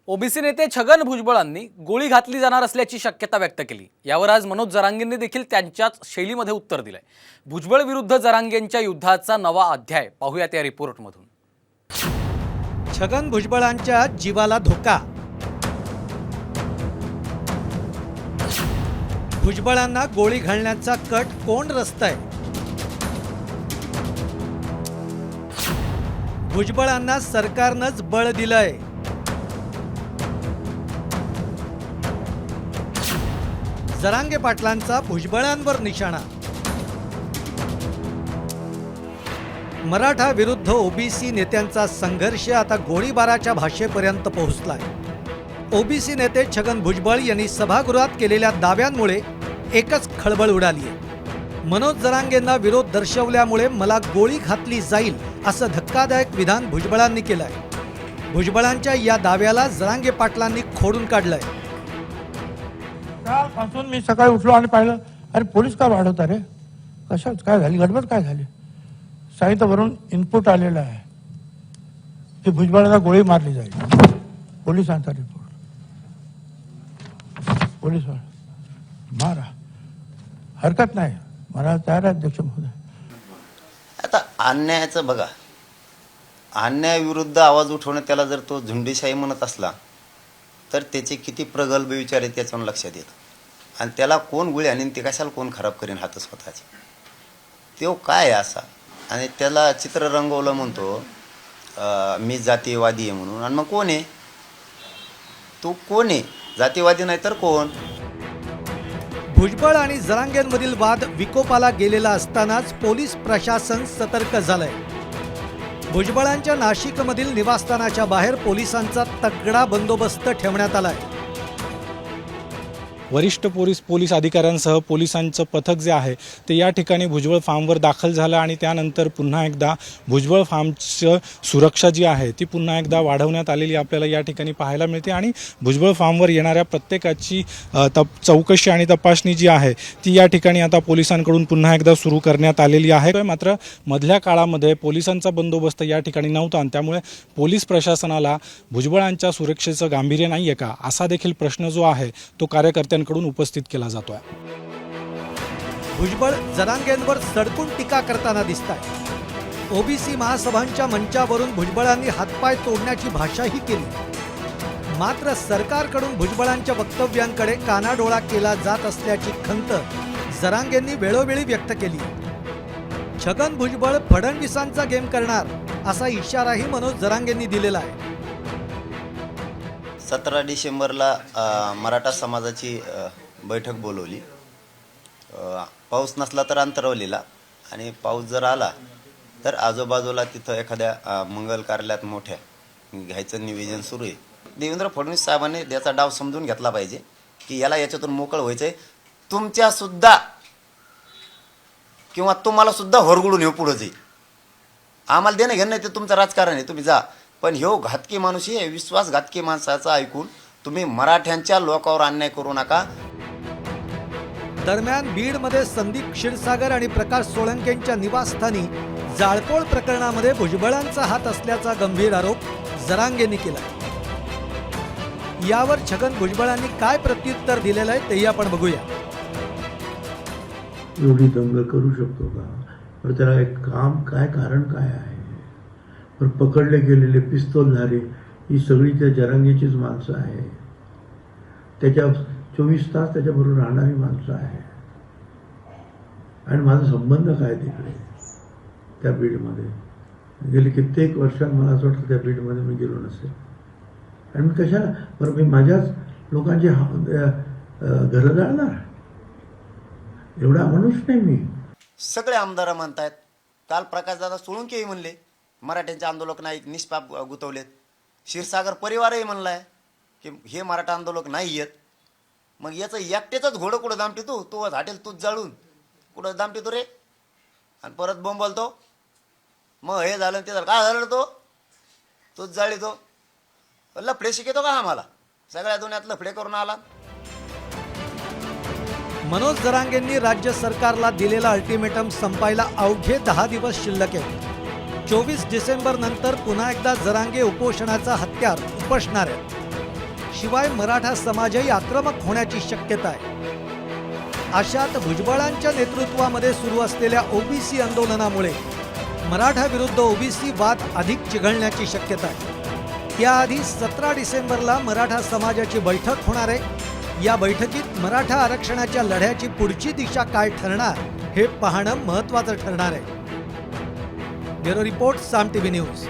OBC नेते छगन भुजबळांनी गोळी घातली जाणार असल्याची शक्यता व्यक्त केली। यावर आज मनोज जरांगेंनी देखील त्यांच्याच शैलीमध्ये उत्तर दिलंय। भुजबळ विरुद्ध जरांगेंच्या युद्धाचा नवा अध्याय पाहूयात या रिपोर्टमधून। छगन भुजबळांच्या जीवाला धोका। भुजबळांना गोळी घालण्याचा कट कोण रचतंय? भुजबळांना सरकारनंच बळ दिलंय। जरांगे पाटलांचा भुजबळांवर निशाणा। मराठा विरुद्ध ओबीसी नेत्यांचा संघर्ष आता गोळीबाराच्या भाषेपर्यंत पोहोचलाय। ओबीसी नेते छगन भुजबळ यांनी सभागृहात केलेल्या दाव्यांमुळे एकच खळबळ उडाली आहे। मनोज जरांगेंना विरोध दर्शवल्यामुळे मला गोळी घातली जाईल असं धक्कादायक विधान भुजबळांनी केलंय। भुजबळांच्या या दाव्याला जरांगे पाटलांनी खोडून काढलंय। कालपासून मी सकाळी उठलो आणि पाहिलं, अरे पोलीस का वाढवता रे, कशात काय झाली, गडबड काय झाली? साहित्यावरून इनपुट आलेलं आहे की भुजबळाला गोळी मारली जाईल। पोलिसांचा रिपोर्ट, पोलीस मारा, हरकत नाही, मला तयार आहे अध्यक्ष महोदय। आता अन्यायाचं बघा, अन्यायाविरुद्ध आवाज उठवणं, त्याला जर तो झुंडीशाही म्हणत असला तर त्याचे किती प्रगल्भ विचार आहेत त्याच्यावर लक्षात येतं। आणि त्याला कोण गुळी आणीन, ते कशाला कोण खराब करीन हात स्वतःचे, तो काय आहे असा? आणि त्याला चित्र रंगवलं म्हणतो मी जातीयवादी आहे म्हणून। आणि मग कोण आहे तो? कोण आहे? जातीयवादी नाही तर कोण? भुजबळ आणि जरांगेंमधील वाद विकोपाला गेलेला असतानाच पोलीस प्रशासन सतर्क झालंय। भुजबळांच्या नाशिकमधील निवासस्थानाच्या बाहेर पोलिसांचा तगडा बंदोबस्त ठेवण्यात आलाय। वरिष्ठ पोलीस अधिकाऱ्यांसह पोलिसांचं पथक जे आहे ते या ठिकाणी भुजबळ फार्मवर दाखल झालं आणि त्यानंतर पुन्हा एकदा भुजबळ फार्मचं सुरक्षा जी आहे ती पुन्हा एकदा वाढवण्यात आलेली आपल्याला या ठिकाणी पाहायला मिळते। आणि भुजबळ फार्मवर येणाऱ्या प्रत्येकाची चौकशी आणि तपासणी जी आहे ती या ठिकाणी आता पोलिसांकडून पुन्हा एकदा सुरू करण्यात आलेली आहे। मात्र मधल्या काळामध्ये पोलिसांचा बंदोबस्त या ठिकाणी नव्हता आणि त्यामुळे पोलीस प्रशासनाला भुजबळांच्या सुरक्षेचं गांभीर्य नाही आहे का, असा देखील प्रश्न जो आहे तो कार्यकर्त्यांकडून उपस्थित केला जातोय। भुजबळ जरांगेंवर सडकून टीका करताना दिसताय। ओबीसी महासभांच्या मंचावरून भुजबळांनी हातपाय तोडण्याची भाषाही केली। मात्र सरकारकडून भुजबळांच्या वक्तव्यांकडे कानाडोळा केला जात असल्याची खंत जरांगेंनी वेळोवेळी व्यक्त केली। छगन भुजबळ फडणवीसांचा गेम करणार असा इशाराही मनोज जरांगेंनी दिलेला आहे। 17 डिसेंबरला मराठा समाजाची बैठक बोलवली। पाऊस नसला तर अंतरवलीला, आणि पाऊस जर आला तर आजूबाजूला तिथं एखाद्या मंगल कार्यालयात मोठ्या घ्यायचं नियोजन सुरू आहे। देवेंद्र फडणवीस साहेबांनी त्याचा डाव समजून घेतला पाहिजे की याला याच्यातून मोकळ व्हायचंय। तुमच्या सुद्धा किंवा तुम्हाला सुद्धा होरगुडून येऊ पुढे जाईल। आम्हाला देणं घेणं नाही, ते तुमचं राजकारण आहे, तुम्ही जा। पण ह्यो घातकी माणूस आहे, विश्वासघातकी माणसाचं ऐकून तुम्ही मराठ्यांच्या लोकांवर अन्याय करू नका। दरम्यान बीडमध्ये संदीप क्षीरसागर आणि प्रकाश सोळंकेंच्या निवासस्थानी जाळपोळ प्रकरणामध्ये भुजबळांचा हात असल्याचा गंभीर आरोप जरांगेंनी केला। यावर छगन भुजबळांनी काय प्रत्युत्तर दिलेलं आहे तेही आपण बघूया। एवढी दंग करू शकतो का? तर त्याला एक काम काय, कारण काय आहे? पण पकडले गेलेले पिस्तूलधारी ही सगळी त्या जरांगेचीच माणसं आहे। त्याच्या 24 तास त्याच्याबरोबर राहणारी माणसं आहे। आणि माझा संबंध काय तिकडे त्या बीडमध्ये गेले कित्येक वर्षात मला असं वाटतं त्या बीडमध्ये मी गेलो नसेल। आणि मी कशाला बरं, मी माझ्याच लोकांची घरं जाळणार एवढा मनुष्य नाही मी। सगळे आमदार म्हणतायत, काल प्रकाशदादा सोळंकेही म्हणले मराठ्यांचे आंदोलक नाही, निष्पाप गुतवलेत। क्षीरसागर परिवारही म्हणलाय की हे मराठा आंदोलक नाही आहेत। मग याचं एकट्याच घोडं कुठं दामटितो? तो हॉटेल तूच जाळून कुठं दामटितो रे? आणि परत बोंबलतो, मग हे झालं ते झालं, काय झालं? तूच जाळीतो, लफडे शिकवतो का आम्हाला? सगळ्या दुनियात लफडे करून आला। मनोज जरांगेंनी राज्य सरकारला दिलेला अल्टिमेटम संपायला अवघे 10 दिवस शिल्लक आहेत। 24 डिसेंबर नंतर पुन्हा एकदा जरांगे उपोषणाचा हत्यार उपसणार आहेत। शिवाय मराठा समाजही आक्रमक होण्याची शक्यता आहे. अशात भुजबळांच्या नेतृत्वामध्ये सुरू असलेल्या ओबीसी आंदोलनामुळे मराठा विरुद्ध ओबीसी वाद अधिक चिघळण्याची शक्यता आहे. त्याआधी 17 डिसेंबरला मराठा समाजाची बैठक होणार आहे. या बैठकीत मराठा आरक्षणाच्या लढ्याची पुढची दिशा काय ठरणार हे पाहणं महत्त्वाचं ठरणार आहे. ब्युरो रिपोर्ट, साम टीव्ही न्यूज.